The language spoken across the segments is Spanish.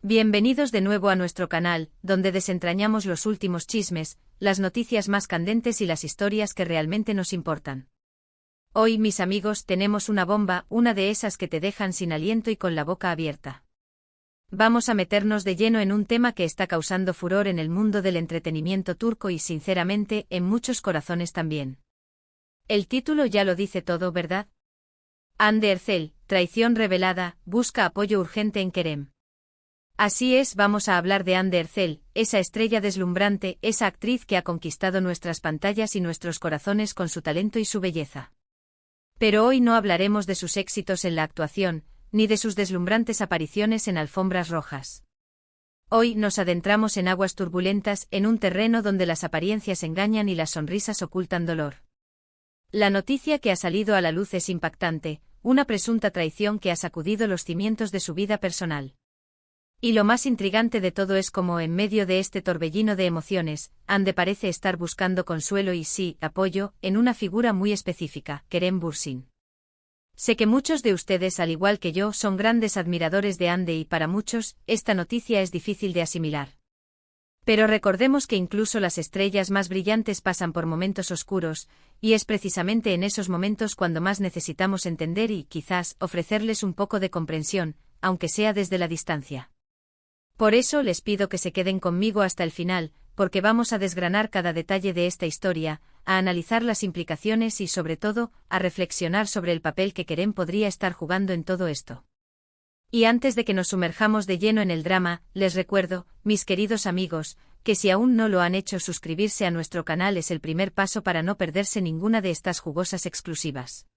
Bienvenidos de nuevo a nuestro canal, donde desentrañamos los últimos chismes, las noticias más candentes y las historias que realmente nos importan. Hoy, mis amigos, tenemos una bomba, una de esas que te dejan sin aliento y con la boca abierta. Vamos a meternos de lleno en un tema que está causando furor en el mundo del entretenimiento turco y, sinceramente, en muchos corazones también. El título ya lo dice todo, ¿verdad? Hande Erçel, traición revelada, busca apoyo urgente en Kerem. Así es, vamos a hablar de Hande Erçel, esa estrella deslumbrante, esa actriz que ha conquistado nuestras pantallas y nuestros corazones con su talento y su belleza. Pero hoy no hablaremos de sus éxitos en la actuación, ni de sus deslumbrantes apariciones en alfombras rojas. Hoy nos adentramos en aguas turbulentas, en un terreno donde las apariencias engañan y las sonrisas ocultan dolor. La noticia que ha salido a la luz es impactante, una presunta traición que ha sacudido los cimientos de su vida personal. Y lo más intrigante de todo es cómo, en medio de este torbellino de emociones, Hande parece estar buscando consuelo y sí, apoyo, en una figura muy específica, Kerem Bürsin. Sé que muchos de ustedes, al igual que yo, son grandes admiradores de Hande y para muchos, esta noticia es difícil de asimilar. Pero recordemos que incluso las estrellas más brillantes pasan por momentos oscuros, y es precisamente en esos momentos cuando más necesitamos entender y, quizás, ofrecerles un poco de comprensión, aunque sea desde la distancia. Por eso les pido que se queden conmigo hasta el final, porque vamos a desgranar cada detalle de esta historia, a analizar las implicaciones y, sobre todo, a reflexionar sobre el papel que Kerem podría estar jugando en todo esto. Y antes de que nos sumerjamos de lleno en el drama, les recuerdo, mis queridos amigos, que si aún no lo han hecho, suscribirse a nuestro canal es el primer paso para no perderse ninguna de estas jugosas exclusivas.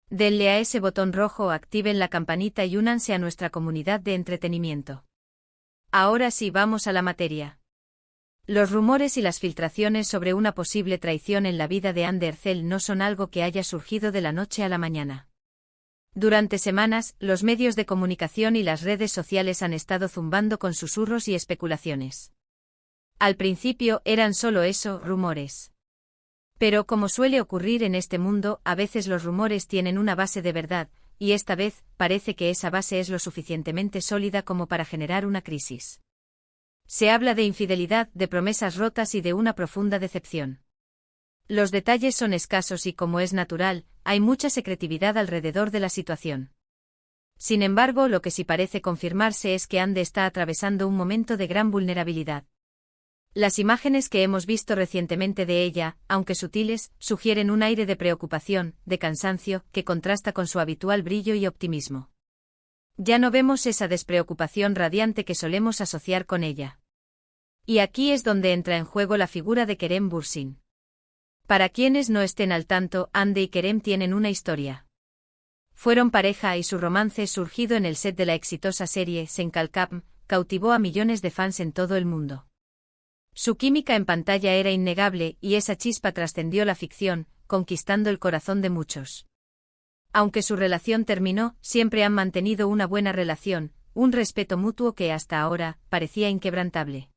Denle a ese botón rojo, activen la campanita y únanse a nuestra comunidad de entretenimiento. Ahora sí, vamos a la materia. Los rumores y las filtraciones sobre una posible traición en la vida de Hande Erçel no son algo que haya surgido de la noche a la mañana. Durante semanas, los medios de comunicación y las redes sociales han estado zumbando con susurros y especulaciones. Al principio eran solo eso, rumores. Pero como suele ocurrir en este mundo, a veces los rumores tienen una base de verdad, y esta vez, parece que esa base es lo suficientemente sólida como para generar una crisis. Se habla de infidelidad, de promesas rotas y de una profunda decepción. Los detalles son escasos y, como es natural, hay mucha secretividad alrededor de la situación. Sin embargo, lo que sí parece confirmarse es que Hande está atravesando un momento de gran vulnerabilidad. Las imágenes que hemos visto recientemente de ella, aunque sutiles, sugieren un aire de preocupación, de cansancio, que contrasta con su habitual brillo y optimismo. Ya no vemos esa despreocupación radiante que solemos asociar con ella. Y aquí es donde entra en juego la figura de Kerem Bürsin. Para quienes no estén al tanto, Hande y Kerem tienen una historia. Fueron pareja y su romance, surgido en el set de la exitosa serie Sen Kalkam, cautivó a millones de fans en todo el mundo. Su química en pantalla era innegable y esa chispa trascendió la ficción, conquistando el corazón de muchos. Aunque su relación terminó, siempre han mantenido una buena relación, un respeto mutuo que hasta ahora parecía inquebrantable.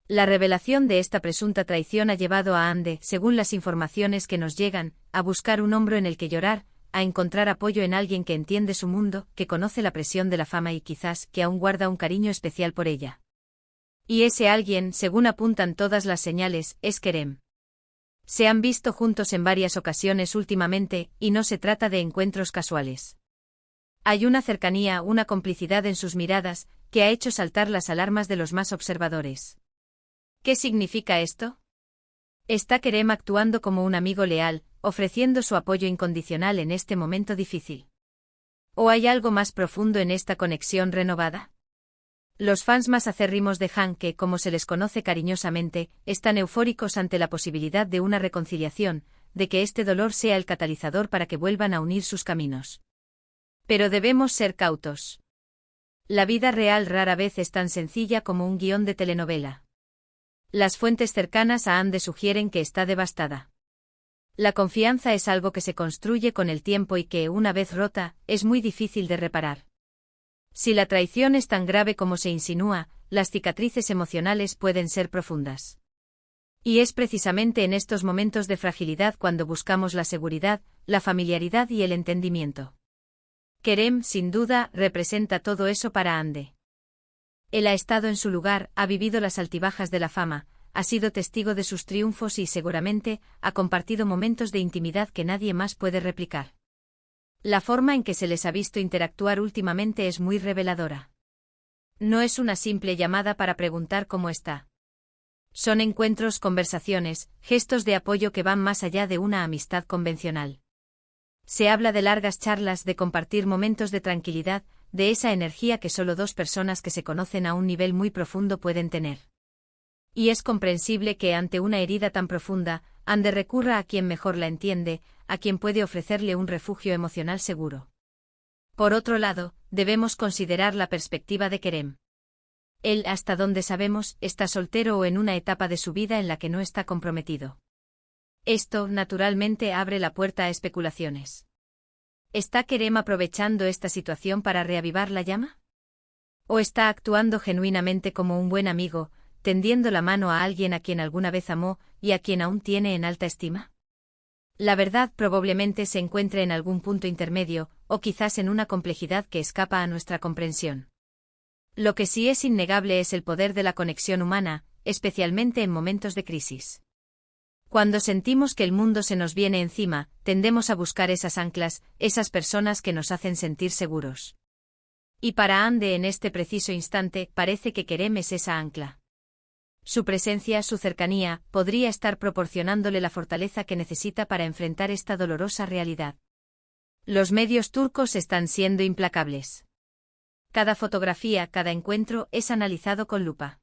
La revelación de esta presunta traición ha llevado a Hande, según las informaciones que nos llegan, a buscar un hombro en el que llorar, a encontrar apoyo en alguien que entiende su mundo, que conoce la presión de la fama y quizás que aún guarda un cariño especial por ella. Y ese alguien, según apuntan todas las señales, es Kerem. Se han visto juntos en varias ocasiones últimamente, y no se trata de encuentros casuales. Hay una cercanía, una complicidad en sus miradas, que ha hecho saltar las alarmas de los más observadores. ¿Qué significa esto? ¿Está Kerem actuando como un amigo leal, ofreciendo su apoyo incondicional en este momento difícil? ¿O hay algo más profundo en esta conexión renovada? Los fans más acérrimos de Han, que, como se les conoce cariñosamente, están eufóricos ante la posibilidad de una reconciliación, de que este dolor sea el catalizador para que vuelvan a unir sus caminos. Pero debemos ser cautos. La vida real rara vez es tan sencilla como un guión de telenovela. Las fuentes cercanas a Hande sugieren que está devastada. La confianza es algo que se construye con el tiempo y que, una vez rota, es muy difícil de reparar. Si la traición es tan grave como se insinúa, las cicatrices emocionales pueden ser profundas. Y es precisamente en estos momentos de fragilidad cuando buscamos la seguridad, la familiaridad y el entendimiento. Kerem, sin duda, representa todo eso para Hande. Él ha estado en su lugar, ha vivido las altibajas de la fama, ha sido testigo de sus triunfos y seguramente ha compartido momentos de intimidad que nadie más puede replicar. La forma en que se les ha visto interactuar últimamente es muy reveladora. No es una simple llamada para preguntar cómo está. Son encuentros, conversaciones, gestos de apoyo que van más allá de una amistad convencional. Se habla de largas charlas, de compartir momentos de tranquilidad, de esa energía que solo dos personas que se conocen a un nivel muy profundo pueden tener. Y es comprensible que ante una herida tan profunda, Ande recurra a quien mejor la entiende, a quien puede ofrecerle un refugio emocional seguro. Por otro lado, debemos considerar la perspectiva de Kerem. Él, hasta donde sabemos, está soltero o en una etapa de su vida en la que no está comprometido. Esto, naturalmente, abre la puerta a especulaciones. ¿Está Kerem aprovechando esta situación para reavivar la llama? ¿O está actuando genuinamente como un buen amigo, tendiendo la mano a alguien a quien alguna vez amó y a quien aún tiene en alta estima? La verdad probablemente se encuentre en algún punto intermedio, o quizás en una complejidad que escapa a nuestra comprensión. Lo que sí es innegable es el poder de la conexión humana, especialmente en momentos de crisis. Cuando sentimos que el mundo se nos viene encima, tendemos a buscar esas anclas, esas personas que nos hacen sentir seguros. Y para Ande en este preciso instante, parece que Kerem es esa ancla. Su presencia, su cercanía, podría estar proporcionándole la fortaleza que necesita para enfrentar esta dolorosa realidad. Los medios turcos están siendo implacables. Cada fotografía, cada encuentro es analizado con lupa.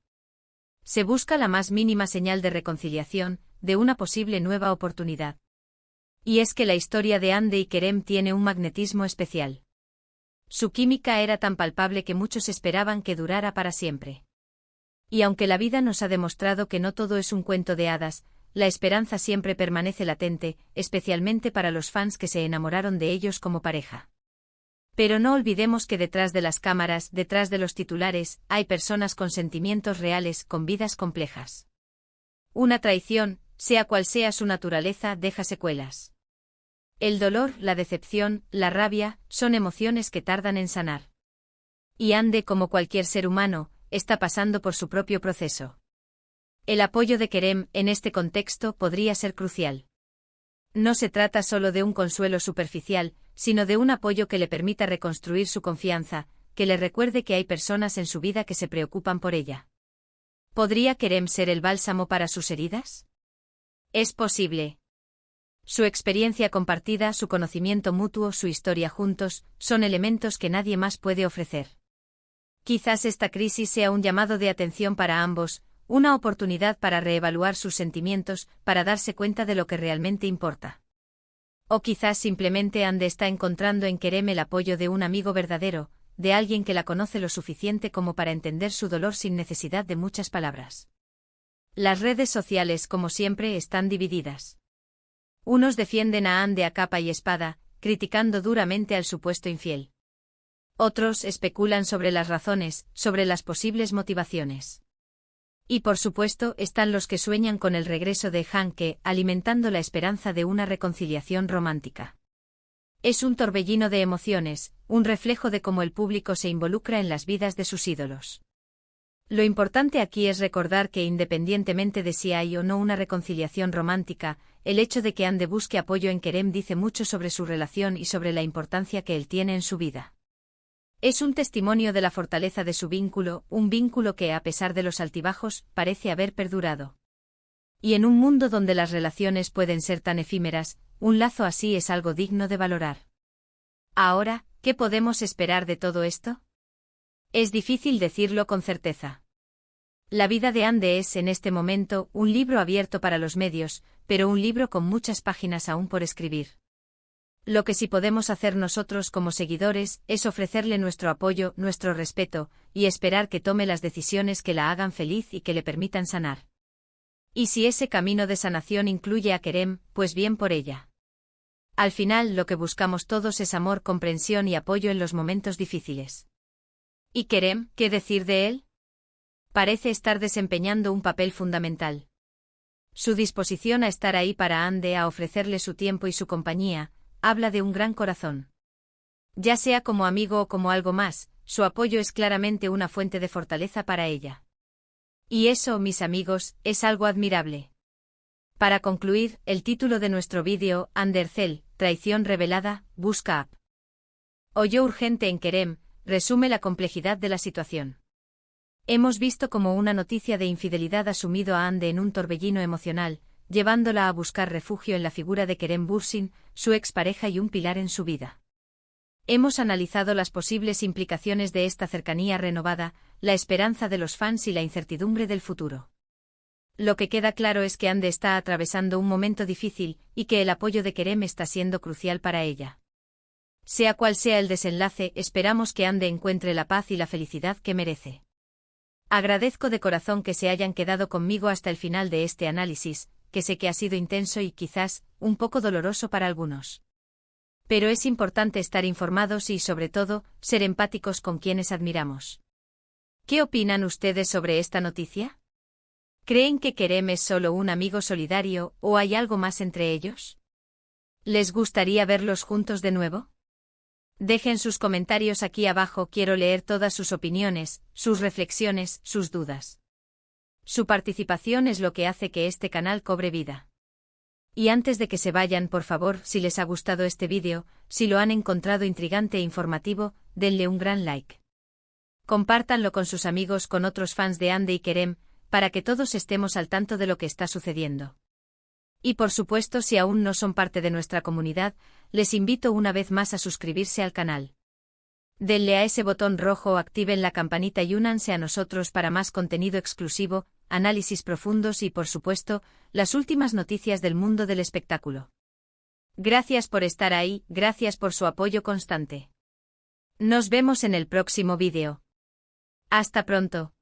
Se busca la más mínima señal de reconciliación, de una posible nueva oportunidad. Y es que la historia de Ande y Kerem tiene un magnetismo especial. Su química era tan palpable que muchos esperaban que durara para siempre. Y aunque la vida nos ha demostrado que no todo es un cuento de hadas, la esperanza siempre permanece latente, especialmente para los fans que se enamoraron de ellos como pareja. Pero no olvidemos que detrás de las cámaras, detrás de los titulares, hay personas con sentimientos reales, con vidas complejas. Una traición, sea cual sea su naturaleza, deja secuelas. El dolor, la decepción, la rabia, son emociones que tardan en sanar. Y Ande, como cualquier ser humano, está pasando por su propio proceso. El apoyo de Kerem, en este contexto, podría ser crucial. No se trata solo de un consuelo superficial, sino de un apoyo que le permita reconstruir su confianza, que le recuerde que hay personas en su vida que se preocupan por ella. ¿Podría Kerem ser el bálsamo para sus heridas? Es posible. Su experiencia compartida, su conocimiento mutuo, su historia juntos, son elementos que nadie más puede ofrecer. Quizás esta crisis sea un llamado de atención para ambos, una oportunidad para reevaluar sus sentimientos, para darse cuenta de lo que realmente importa. O quizás simplemente Ande está encontrando en Kerem el apoyo de un amigo verdadero, de alguien que la conoce lo suficiente como para entender su dolor sin necesidad de muchas palabras. Las redes sociales, como siempre, están divididas. Unos defienden a Ande a capa y espada, criticando duramente al supuesto infiel. Otros especulan sobre las razones, sobre las posibles motivaciones. Y por supuesto están los que sueñan con el regreso de Hanke, alimentando la esperanza de una reconciliación romántica. Es un torbellino de emociones, un reflejo de cómo el público se involucra en las vidas de sus ídolos. Lo importante aquí es recordar que independientemente de si hay o no una reconciliación romántica, el hecho de que Ande busque apoyo en Kerem dice mucho sobre su relación y sobre la importancia que él tiene en su vida. Es un testimonio de la fortaleza de su vínculo, un vínculo que, a pesar de los altibajos, parece haber perdurado. Y en un mundo donde las relaciones pueden ser tan efímeras, un lazo así es algo digno de valorar. Ahora, ¿qué podemos esperar de todo esto? Es difícil decirlo con certeza. La vida de Ande es, en este momento, un libro abierto para los medios, pero un libro con muchas páginas aún por escribir. Lo que sí podemos hacer nosotros como seguidores es ofrecerle nuestro apoyo, nuestro respeto, y esperar que tome las decisiones que la hagan feliz y que le permitan sanar. Y si ese camino de sanación incluye a Kerem, pues bien por ella. Al final lo que buscamos todos es amor, comprensión y apoyo en los momentos difíciles. ¿Y Kerem, qué decir de él? Parece estar desempeñando un papel fundamental. Su disposición a estar ahí para Ande, a ofrecerle su tiempo y su compañía, habla de un gran corazón. Ya sea como amigo o como algo más, su apoyo es claramente una fuente de fortaleza para ella. Y eso, mis amigos, es algo admirable. Para concluir, el título de nuestro vídeo, Under Cell, traición revelada, busca up. Hoyo urgente en Kerem, resume la complejidad de la situación. Hemos visto como una noticia de infidelidad ha sumido a Ande en un torbellino emocional, llevándola a buscar refugio en la figura de Kerem Bürsin, su expareja y un pilar en su vida. Hemos analizado las posibles implicaciones de esta cercanía renovada, la esperanza de los fans y la incertidumbre del futuro. Lo que queda claro es que Ande está atravesando un momento difícil, y que el apoyo de Kerem está siendo crucial para ella. Sea cual sea el desenlace, esperamos que Ande encuentre la paz y la felicidad que merece. Agradezco de corazón que se hayan quedado conmigo hasta el final de este análisis, que sé que ha sido intenso y quizás, un poco doloroso para algunos. Pero es importante estar informados y, sobre todo, ser empáticos con quienes admiramos. ¿Qué opinan ustedes sobre esta noticia? ¿Creen que Kerem es solo un amigo solidario o hay algo más entre ellos? ¿Les gustaría verlos juntos de nuevo? Dejen sus comentarios aquí abajo, quiero leer todas sus opiniones, sus reflexiones, sus dudas. Su participación es lo que hace que este canal cobre vida. Y antes de que se vayan, por favor, si les ha gustado este vídeo, si lo han encontrado intrigante e informativo, denle un gran like. Compártanlo con sus amigos, con otros fans de Ande y Kerem, para que todos estemos al tanto de lo que está sucediendo. Y por supuesto, si aún no son parte de nuestra comunidad, les invito una vez más a suscribirse al canal. Denle a ese botón rojo o activen la campanita y únanse a nosotros para más contenido exclusivo, análisis profundos y, por supuesto, las últimas noticias del mundo del espectáculo. Gracias por estar ahí, gracias por su apoyo constante. Nos vemos en el próximo vídeo. Hasta pronto.